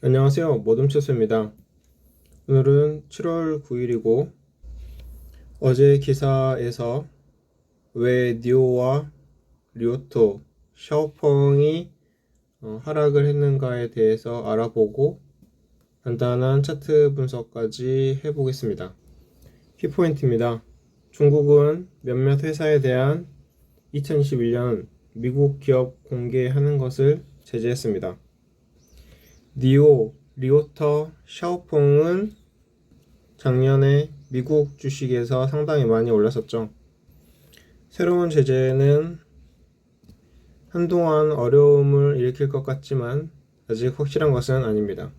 안녕하세요. 모둠치수입니다. 오늘은 7월 9일이고 어제 기사에서 왜 니오와 리오토, 샤오펑이 하락을 했는가에 대해서 알아보고 간단한 차트 분석까지 해보겠습니다. 키포인트입니다. 중국은 몇몇 회사에 대한 2021년 미국 기업 공개하는 것을 제재했습니다. 니오, 리오터, 샤오펑은 작년에 미국 주식에서 상당히 많이 올랐었죠. 새로운 제재는 한동안 어려움을 일으킬 것 같지만 아직 확실한 것은 아닙니다.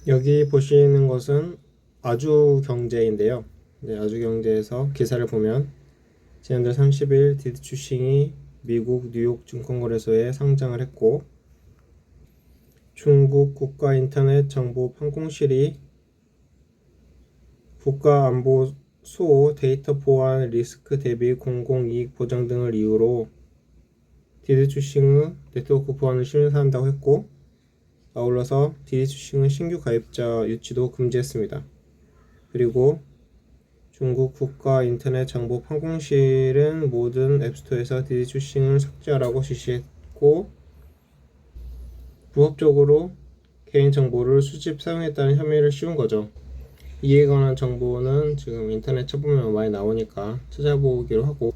여기 보시는 것은 아주경제인데요. 아주경제에서 기사를 보면 지난달 30일 디드추싱이 미국 뉴욕 증권거래소에 상장을 했고 중국 국가인터넷정보판공실이 국가안보소 데이터 보안 리스크 대비 공공이익 보장 등을 이유로 디디추싱의 네트워크 보안을 심사한다고 했고 아울러서 디디추싱의 신규 가입자 유치도 금지했습니다. 그리고 중국 국가인터넷정보판공실은 모든 앱스토어에서 디디추싱을 삭제하라고 지시했고 불법적으로 개인정보를 수집 사용했다는 혐의를 씌운 거죠. 이에 관한 정보는 지금 인터넷 쳐보면 많이 나오니까 찾아보기로 하고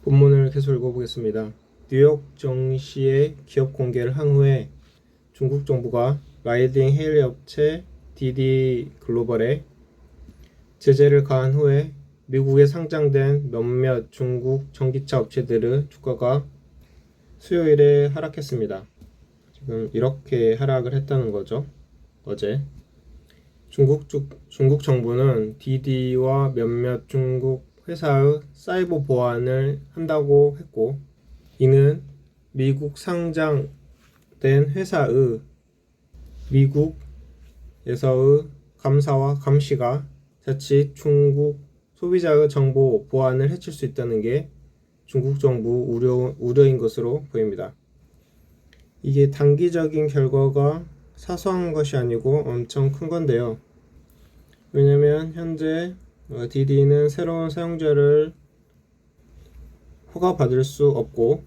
본문을 계속 읽어보겠습니다. 뉴욕 정시에 기업 공개를 한 후에 중국 정부가 라이딩 헤일리 업체 디디 글로벌에 제재를 가한 후에 미국에 상장된 몇몇 중국 전기차 업체들의 주가가 수요일에 하락했습니다. 지금 이렇게 하락을 했다는 거죠. 어제 중국 정부는 디디와 몇몇 중국 회사의 사이버 보안을 한다고 했고 이는 미국 상장된 회사의 미국에서의 감사와 감시가 자칫 중국 소비자의 정보 보안을 해칠 수 있다는 게 중국 정부 우려인 것으로 보입니다. 이게 단기적인 결과가 사소한 것이 아니고 엄청 큰 건데요. 왜냐면 현재 디디는 새로운 사용자를 허가받을 수 없고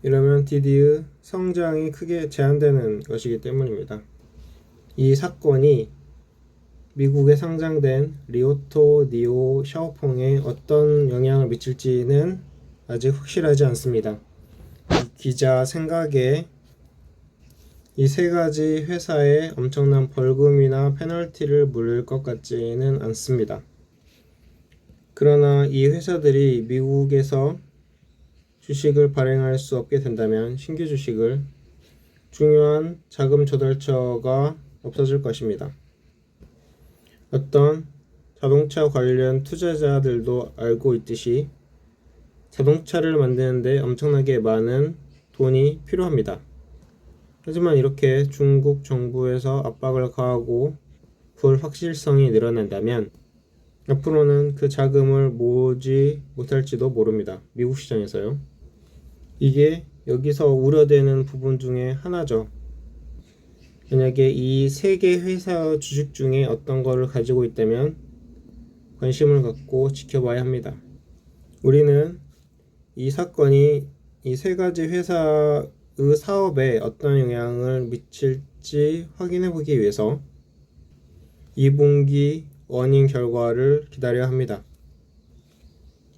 이러면 디디의 성장이 크게 제한되는 것이기 때문입니다. 이 사건이 미국에 상장된 리오토, 니오, 샤오펑에 어떤 영향을 미칠지는 아직 확실하지 않습니다. 기자 생각에 이 세 가지 회사에 엄청난 벌금이나 페널티를 물을 것 같지는 않습니다. 그러나 이 회사들이 미국에서 주식을 발행할 수 없게 된다면 신규 주식을 중요한 자금 조달처가 없어질 것입니다. 어떤 자동차 관련 투자자들도 알고 있듯이 자동차를 만드는데 엄청나게 많은 돈이 필요합니다. 하지만 이렇게 중국 정부에서 압박을 가하고 불확실성이 늘어난다면 앞으로는 그 자금을 모으지 못할지도 모릅니다. 미국 시장에서요. 이게 여기서 우려되는 부분 중에 하나죠. 만약에 이 세 개 회사 주식 중에 어떤 거를 가지고 있다면 관심을 갖고 지켜봐야 합니다. 우리는 이 사건이 이 세 가지 회사의 사업에 어떤 영향을 미칠지 확인해 보기 위해서 2분기 어닝 결과를 기다려야 합니다.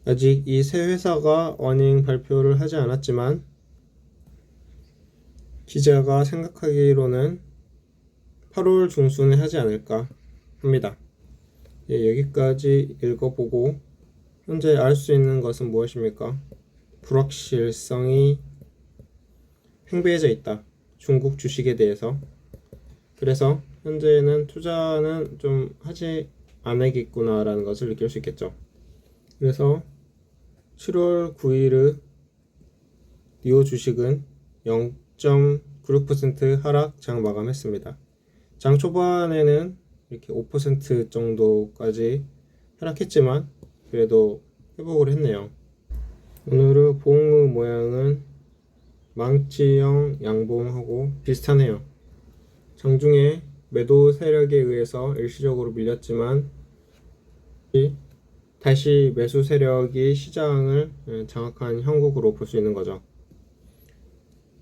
아직 이 세 회사가 어닝 발표를 하지 않았지만 기자가 생각하기로는 8월 중순에 하지 않을까 합니다. 여기까지 읽어보고 현재 알 수 있는 것은 무엇입니까? 불확실성이 팽배해져 있다. 중국 주식에 대해서. 그래서 현재는 투자는 좀 하지 않겠구나라는 것을 느낄 수 있겠죠. 그래서 7월 9일의 니오 주식은 0.96% 하락 장 마감했습니다. 장 초반에는 이렇게 5% 정도까지 하락했지만 그래도 회복을 했네요. 오늘의 봉의 모양은 망치형 양봉하고 비슷하네요. 장중에 매도 세력에 의해서 일시적으로 밀렸지만 다시 매수 세력이 시장을 장악한 형국으로 볼 수 있는 거죠.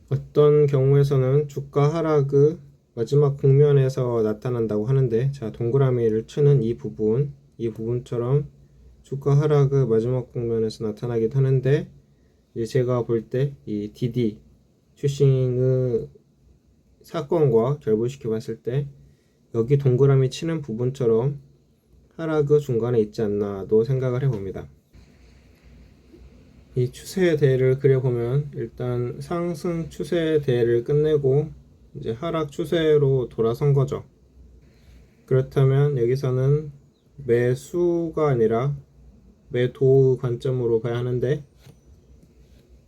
어떤 경우에서는 주가 하락의 마지막 국면에서 나타난다고 하는데, 자, 동그라미를 치는 이 부분처럼 주가 하락의 마지막 국면에서 나타나기도 하는데, 이제 제가 볼 때 이 DD 추싱의 사건과 결부시켜 봤을 때 여기 동그라미 치는 부분처럼 하락의 중간에 있지 않나도 생각을 해봅니다. 이 추세대를 그려보면 일단 상승 추세대를 끝내고 이제 하락 추세로 돌아선 거죠. 그렇다면 여기서는 매수가 아니라 매도 관점으로 봐야 하는데,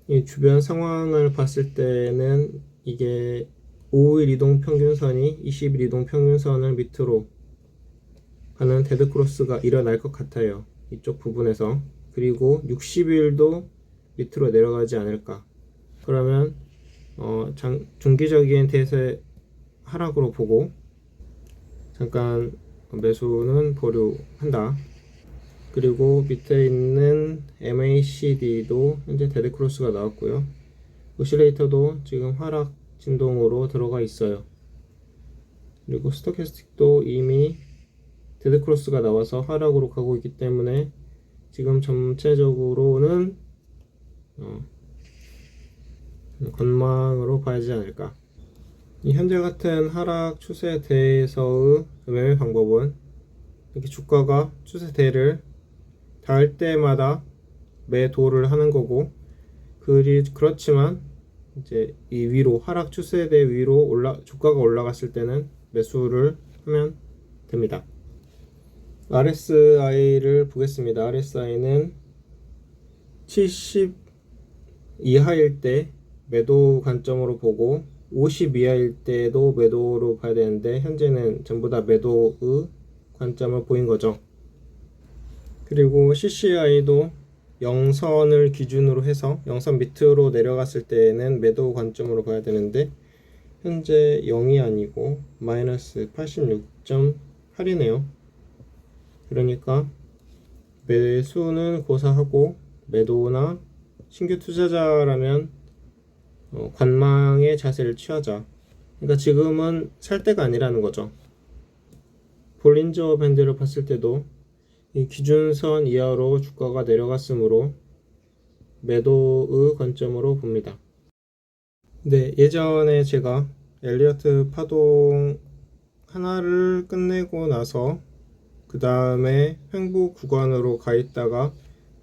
이 주변 상황을 봤을 때는 이게 5일 이동 평균선이 20일 이동 평균선을 밑으로 가는 데드크로스가 일어날 것 같아요. 이쪽 부분에서. 그리고 60일도 밑으로 내려가지 않을까. 그러면 중기적인 대세 하락으로 보고 잠깐 매수는 보류한다. 그리고 밑에 있는 MACD도 현재 데드크로스가 나왔고요. 오실레이터도 지금 하락 진동으로 들어가 있어요. 그리고 스토캐스틱도 이미 데드크로스가 나와서 하락으로 가고 있기 때문에 지금 전체적으로는 건망으로 봐야지 않을까. 이 현재 같은 하락 추세대에서의 매매 방법은 이렇게 주가가 추세대를 닿을 때마다 매도를 하는 거고, 그렇지만 이제 이 위로 하락 추세대 위로 주가가 올라갔을 때는 매수를 하면 됩니다. RSI를 보겠습니다. RSI는 70 이하일 때 매도 관점으로 보고 50 이하일 때도 매도로 봐야 되는데, 현재는 전부 다 매도의 관점을 보인 거죠. 그리고 CCI도 0선을 기준으로 해서 0선 밑으로 내려갔을 때는 매도 관점으로 봐야 되는데, 현재 0이 아니고 마이너스 86.8이네요. 그러니까 매수는 고사하고 매도나 신규 투자자라면 관망의 자세를 취하자. 그러니까 지금은 살 때가 아니라는 거죠. 볼린저 밴드를 봤을 때도 이 기준선 이하로 주가가 내려갔으므로 매도의 관점으로 봅니다. 네, 예전에 제가 엘리어트 파동 하나를 끝내고 나서 그 다음에 횡보 구간으로 가 있다가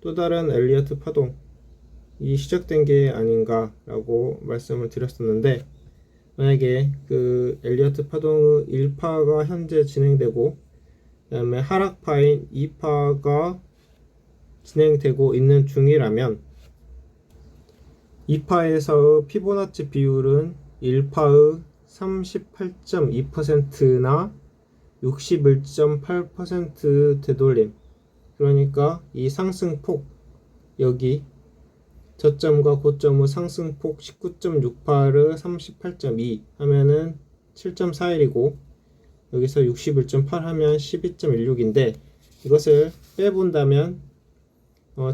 또 다른 엘리어트 파동이 시작된 게 아닌가 라고 말씀을 드렸었는데, 만약에 그 엘리어트 파동의 1파가 현재 진행되고 그 다음에 하락파인 2파가 진행되고 있는 중이라면 2파에서의 피보나치 비율은 1파의 38.2%나 61.8% 되돌림. 그러니까 이 상승폭, 여기 저점과 고점의 상승폭 19.68을 38.2 하면은 7.41이고, 여기서 61.8 하면 12.16인데, 이것을 빼본다면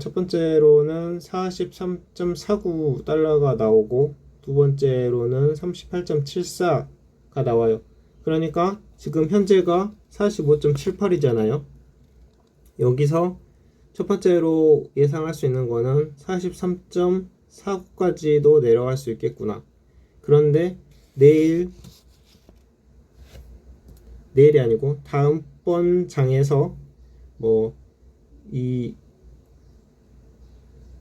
첫 번째로는 43.49달러가 나오고 두 번째로는 38.74가 나와요. 그러니까 지금 현재가 45.78이잖아요. 여기서 첫 번째로 예상할 수 있는 거는 43.49까지도 내려갈 수 있겠구나. 그런데 내일이 아니고 다음번 장에서 이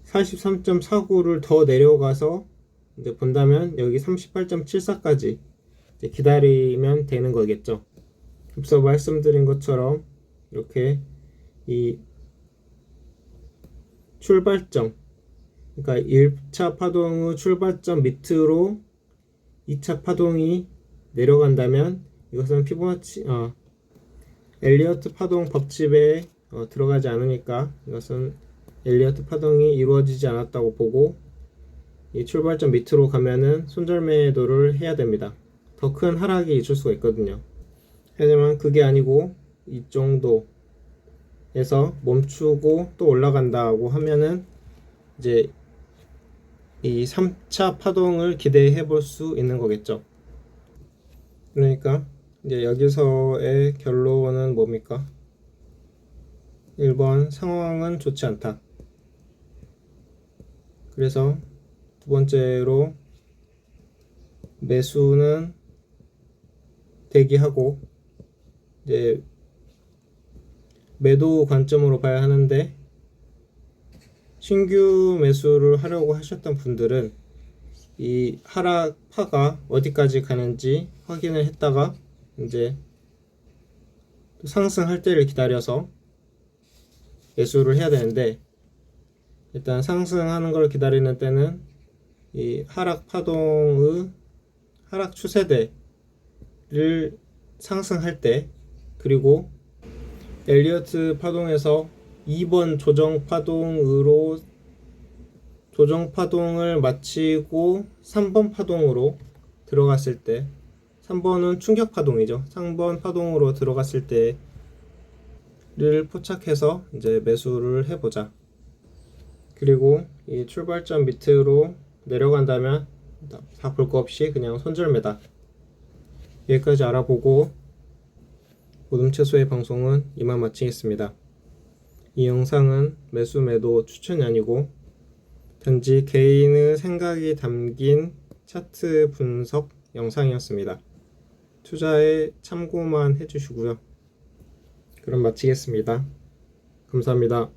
43.49를 더 내려가서 이제 본다면 여기 38.74까지 기다리면 되는 거겠죠. 앞서 말씀드린 것처럼 이렇게 이 출발점, 그러니까 1차 파동의 출발점 밑으로 2차 파동이 내려간다면 이것은 피보나치 엘리어트 파동 법칙에 들어가지 않으니까 이것은 엘리어트 파동이 이루어지지 않았다고 보고, 이 출발점 밑으로 가면은 손절 매도를 해야 됩니다. 더 큰 하락이 있을 수가 있거든요. 하지만 그게 아니고 이 정도에서 멈추고 또 올라간다고 하면은 이제 이 3차 파동을 기대해 볼 수 있는 거겠죠. 그러니까 이제 여기서의 결론은 뭡니까? 1번 상황은 좋지 않다. 그래서 두 번째로 매수는 대기하고 이제 매도 관점으로 봐야 하는데 신규 매수를 하려고 하셨던 분들은 이 하락파가 어디까지 가는지 확인을 했다가 이제 상승할 때를 기다려서 매수를 해야 되는데 일단 상승하는 걸 기다리는 때는 이 하락 파동의 하락 추세대를 상승할 때 그리고 엘리어트 파동에서 2번 조정 파동을 마치고 3번 파동으로 들어갔을 때 3번은 충격 파동이죠. 3번 파동으로 들어갔을 때를 포착해서 이제 매수를 해보자. 그리고 이 출발점 밑으로 내려간다면 다 볼 거 없이 그냥 손절매다. 여기까지 알아보고 모둠채소의 방송은 이만 마치겠습니다. 이 영상은 매수 매도 추천이 아니고 단지 개인의 생각이 담긴 차트 분석 영상이었습니다. 투자에 참고만 해주시고요. 그럼 마치겠습니다. 감사합니다.